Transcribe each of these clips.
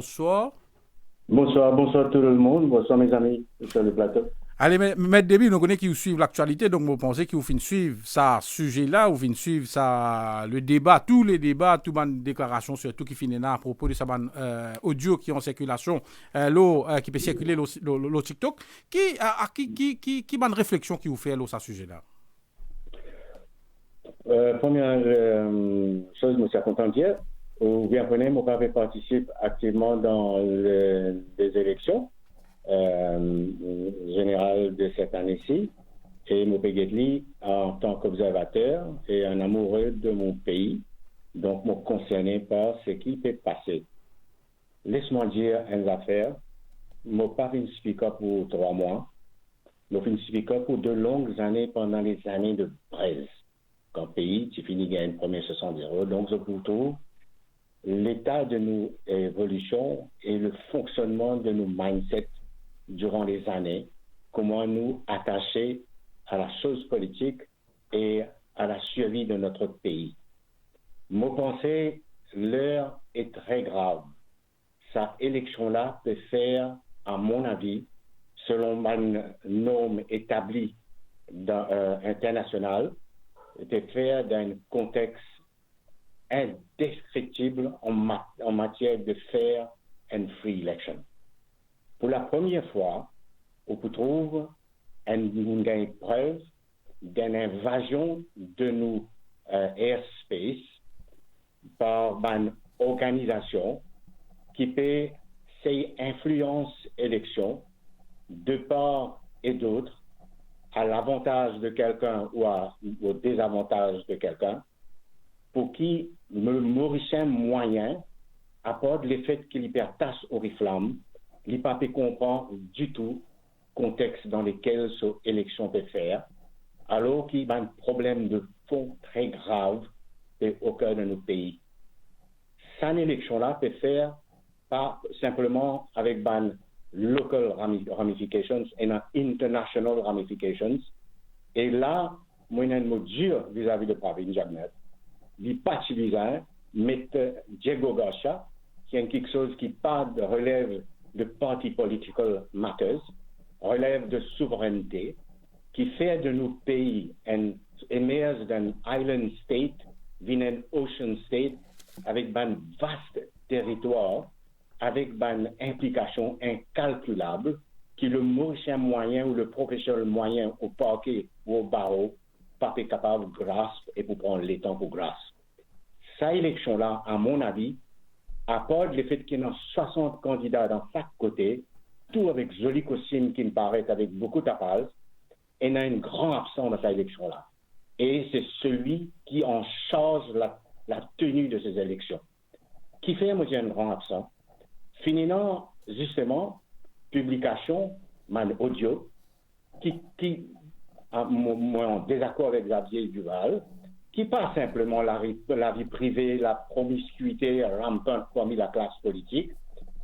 bonsoir. Bonsoir tout le monde, bonsoir mes amis sur le plateau. Allez, M. Déby, nous connaissons qui vous suivent l'actualité, donc vous pensez qu'il vous finissez suivre ça, sujet-là, vous finissez suivre ça, le débat, tous les débats, toutes les déclarations, surtout qui finissent à propos de ça, audio qui est en circulation, qui peut circuler le TikTok, qui bonne réflexion qui vous fait là, ça sujet-là? Première chose, je suis content d'hier. Vous bien comprenez, mon papa participe activement dans les élections générales de cette année-ci. Et mon Péguetli, en tant qu'observateur et un amoureux de mon pays, donc me concerné par ce qui peut passer. Laisse-moi dire une affaire. Mon papa ne speaker pour 3 mois. Mon fin speaker pour 2 longues années pendant les années de braise. Quand le pays, tu finis gagne premier 70 €. Donc, je vous trouve l'état de nos évolutions et le fonctionnement de nos mindsets durant les années, comment nous attacher à la chose politique et à la survie de notre pays. Mon pensée, l'heure est très grave. Cette élection-là peut faire, à mon avis, selon une norme établie internationale, peut faire dans un contexte indescriptible en matière de fair and free election. Pour la première fois, on peut trouver une preuve d'une invasion de nos airspace par une organisation qui peut ses influences élections de part et d'autre à l'avantage de quelqu'un ou au désavantage de quelqu'un, pour qui le mauricien moyen apporte le fait qu'il y pertasse au riflamme, il ne peut pas comprendre du tout le contexte dans lequel cette élection peut faire, alors qu'il y a un problème de fond très grave au cœur de nos pays. Cette élection-là peut faire pas simplement avec une local ramifications et une international ramifications. Et là, moi, j'ai un mot dur vis-à-vis de Pravin Jagnath. Il pas utilisé, mais Diego Garcia, qui est quelque chose qui relève de party political matters, relève de souveraineté, qui fait de nos pays un émerge d'un island state, d'un ocean state, avec un vaste territoire, avec une implication incalculable, qui le mauricien moyen ou le professionnel moyen au parquet ou au barreau, pas capable de grâce et pour prendre les temps pour grâce. Cette élection-là, à mon avis, apporte le fait qu'il y a 60 candidats dans chaque côté, tout avec joli costume qui me paraît avec beaucoup d'appels, et il y a un grand absent dans cette élection-là. Et c'est celui qui en charge la tenue de ces élections. Qui fait, moi, un grand absent? Finissant, justement, publication, man audio, qui moi, en désaccord avec Xavier Duval, qui pas simplement la vie privée, la promiscuité rampante parmi la classe politique,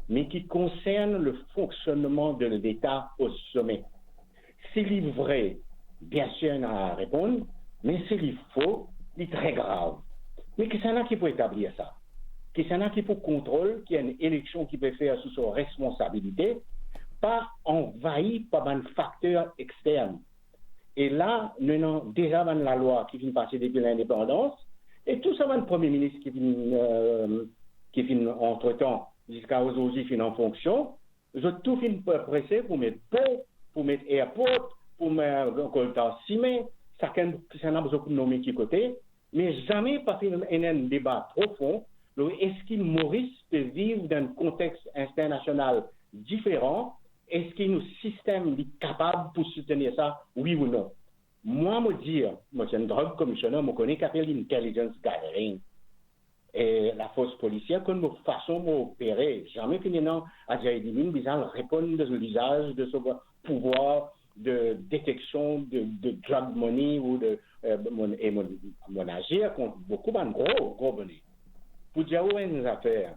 mais qui concerne le fonctionnement de l'État au sommet. S'il est vrai, bien sûr, il y a à répondre, mais s'il est faux, il est très grave. Mais qui s'en a qui peut établir ça? Qui s'en a qui peut contrôler, qui a une élection qui peut faire sous sa responsabilité, pas envahi par un facteur externe. Et là, nous avons déjà la loi qui vient passer depuis l'indépendance, et tout ça va le Premier ministre qui vient entre-temps, jusqu'à aujourd'hui, qui en fonction. Ils ont tout fini pressé pour mettre pont, pour mettre airport, pour mettre coltan ciment, ça n'a besoin de nommer qui côté, mais jamais pas fait un débat profond. Est-ce que Maurice peut vivre dans un contexte international différent? Est-ce que nos systèmes sont capables pour soutenir ça, oui ou non? Moi, me dire, moi, c'est un drug commissioner, je connais qu'appelle l'intelligence gathering. Et la force policière, comme une façon d'opérer, jamais finalement, à Jaïdimine, bizarre, répondre de l'usage de ce pouvoir de détection de drug money ou de mon agir contre beaucoup de gros bonnet. Pour dire où est nos affaires,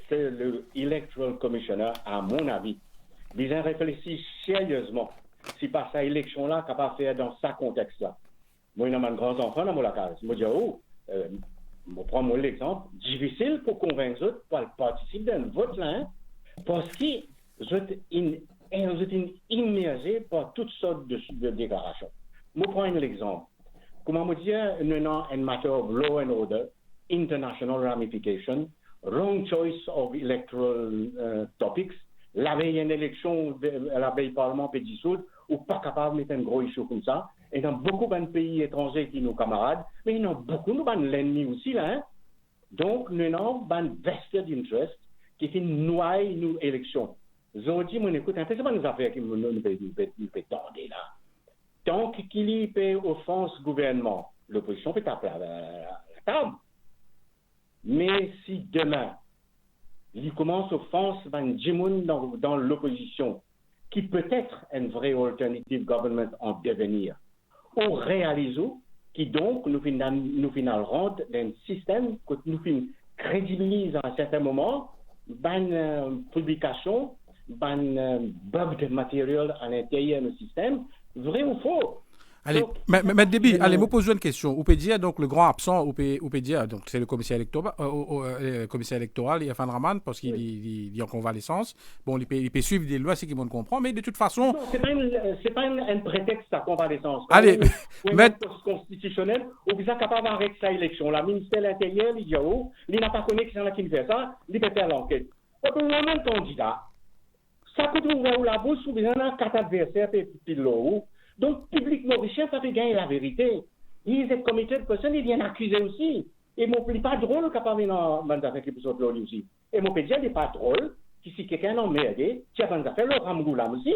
c'est le Electoral Commissioner, à mon avis, ils ont réfléchi sérieusement si par cette élection-là, capable de faire dans ce contexte-là. Moi, j'ai un grand enfant dans mon case. Je dis, je prends moi l'exemple, difficile pour convaincre eux pour participer à un vote là, hein, parce qu'ils sont immergés par toutes sortes de déclarations. Je prends un exemple. Comment me dire, un matter of law and order, international ramification, wrong choice of electoral topics, la veille une élection, la veille parlement peut dissoudre, ou pas capable de mettre un gros issue comme ça. Et dans beaucoup de pays étrangers qui sont nos camarades, mais il y en a beaucoup de l'ennemi aussi là. Hein? Donc, nous avons un vested interest qui fait noyer nos élections. J'ai dit, mon écoute, c'est pas nos affaires qui nous fait tordre là. Tant qu'il y a offense gouvernement, l'opposition peut taper la table. Mais si demain, il commence offense dans l'opposition, qui peut être une vraie alternative government en devenir, ou réalisons qui donc nous final rendre un système que nous crédibilise à un certain moment, publication, bug de matériel à l'intérieur du système, vrai ou faux? Allez, mais Déby, allez, me poser une question. Vous pouvez dire, donc, le grand absent, vous pouvez dire, donc, c'est le commissaire électoral, Irfan Rahman, parce qu'il est en convalescence. Bon, il peut suivre des lois, c'est qu'il me comprend, mais de toute façon. Non, c'est pas un prétexte à convalescence. Allez, mais. Constitutionnel, ou bien capable d'arrêter sa élection. La ministère de l'Intérieur, il dit, il n'a pas connu qui qui fait ça, il peut faire l'enquête. Quand on a un candidat, ça peut ouvrir la bouche, ou bien on a 4 adversaires, puis l'eau. Donc, public mauricien, ça fait gagner la vérité. Il est comité de personnes, il vient accuser aussi. Et mon n'est pas drôle capable dans les affaires qui peut sortir aussi. Et mon pédia n'est pas drôle, si quelqu'un en merdé, qui a des affaires, le ramgoulam aussi.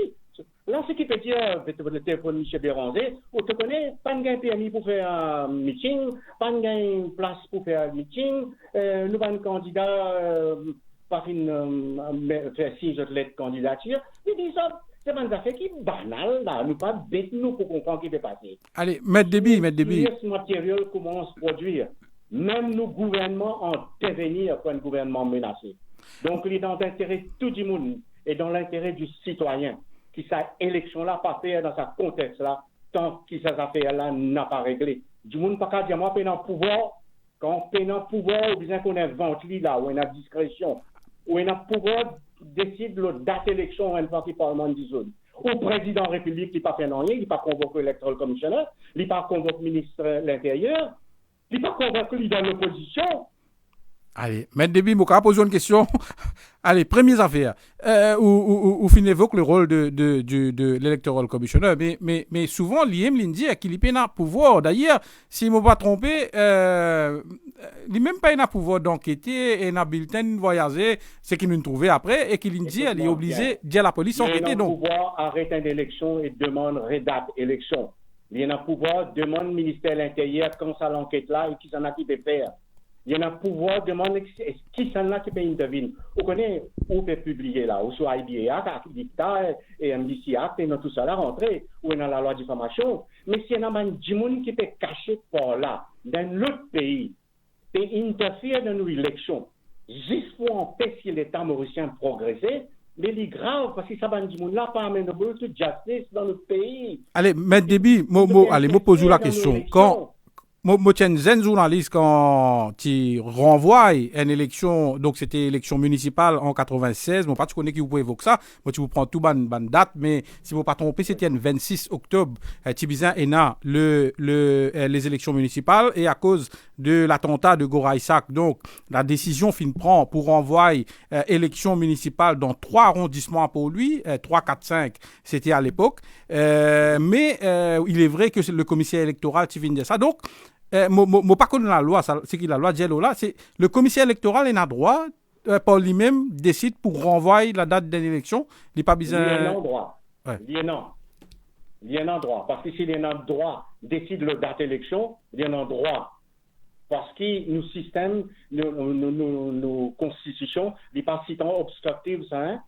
Là, ce qui peut dire, le téléphone de M. Béranger, on te connaît, pas de gain permis pour faire un meeting, pas de gain place pour faire un meeting, nous avons un candidat, pas faire 6 autres lettres de candidature. Il dit ça. C'est une affaire qui est banale, là. Nous pas bête, nous, pour comprendre ce qui peut passer. Allez, Maître Déby. Si ce matériel commence à produire, même nos gouvernements en devenir pour un gouvernement menacé. Donc, il est dans l'intérêt de tout le monde et dans l'intérêt du citoyen qui sa élection-là pas faire dans sa contexte-là tant que ces affaires-là n'a pas réglé. Du monde pas qu'à dire, moi, pénant pouvoir, quand pénant pouvoir, ou bien qu'on invente là, où on a discrétion, où on a pouvoir décide la date d'élection à une partie parlement dissoute. Au président de la République, il n'a pas fait rien, il n'a pas convoqué l'électoral commissionnaire, il n'a pas convoqué le ministre de l'Intérieur, il n'a pas convoqué le dans l'opposition. Allez, Maître Déby, je vais poser une question. Allez, première affaire. Où fin évoque le rôle de l'électoral commissioner, mais souvent, l'IM dit qu'il n'a pas de pouvoir. D'ailleurs, si je ne me pas trompé, il n'a même pas de pouvoir d'enquêter et un bulletin de voyager, ce qu'il nous trouvait après, et qu'il dit qu'il est obligé de dire à la police d'enquêter. Il a le pouvoir d'arrêter une élection et demande redate élection. Il a le pouvoir de demander au ministère de l'Intérieur quand ça l'enquête là et qui s'en a qui peut faire. Il y a un pouvoir de demander qui s'en a qui peut intervenir. Vous connaissez où peut publier là, ou sur IBA, Dicta et MDC Act, et dans tout ça là rentrer, ou dans la loi de diffamation. Mais s'il y a un gens qui peut cacher par là, dans l'autre pays, et interférer dans nos élections, juste pour empêcher l'État mauricien de progresser, mais c'est grave parce que ça va dire là pas amener de justice dans notre pays. Allez, Maître Déby, allez, me pose la question. Quand moi, tiens, un journaliste, quand tu renvoies une élection, donc c'était élection municipale en 96, moi, pas tu connais qui vous pouvez évoquer ça, moi, tu vous prends tout ban date, mais si vous ne pas trompé, c'était le 26 octobre, Tibizin et na les élections municipales, et à cause de l'attentat de Gora Isaac, donc, la décision fin prend pour renvoyer élection municipale dans 3 arrondissements pour lui, 3, 4, 5, c'était à l'époque, mais il est vrai que le commissaire électoral, tu viens de dire ça, donc, je pas connu la loi, c'est que la loi Diallo là, c'est le commissaire électoral il a droit par lui-même décide pour renvoyer la date de l'élection, il n'est pas besoin. Il y a un droit. Ouais. Il y a un droit parce que s'il y a un droit décide la date d'élection, il y a un droit parce que nos systèmes, nos constitutions, les pas si tant obstructives, hein,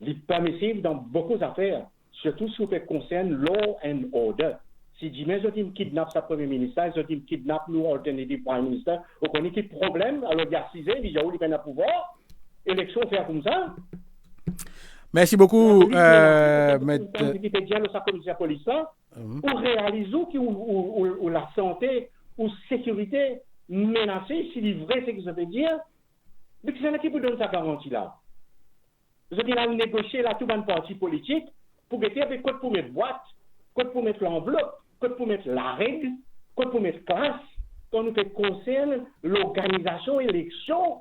les permissives dans beaucoup d'affaires, surtout ce qui concerne law and order. Si Jimmy Zotim kidnappe sa premier ministre, Zotim kidnappe nous, alternative prime minister, on connaît quel problème, alors il y a 6 ans, il y a où il peine à pouvoir, élection faire comme ça. Merci beaucoup, Maître. Pour réaliser que la santé ou sécurité, menacé, s'il est vrai, c'est que ça veut dire, mais c'est qui vous donne sa garantie là. Vous avez négocié là tout un parti politique pour mettre avec quoi pour mettre boîte, quoi pour mettre l'enveloppe, quoi pour mettre la règle, quoi pour mettre classe, quand nous fait concerne l'organisation élection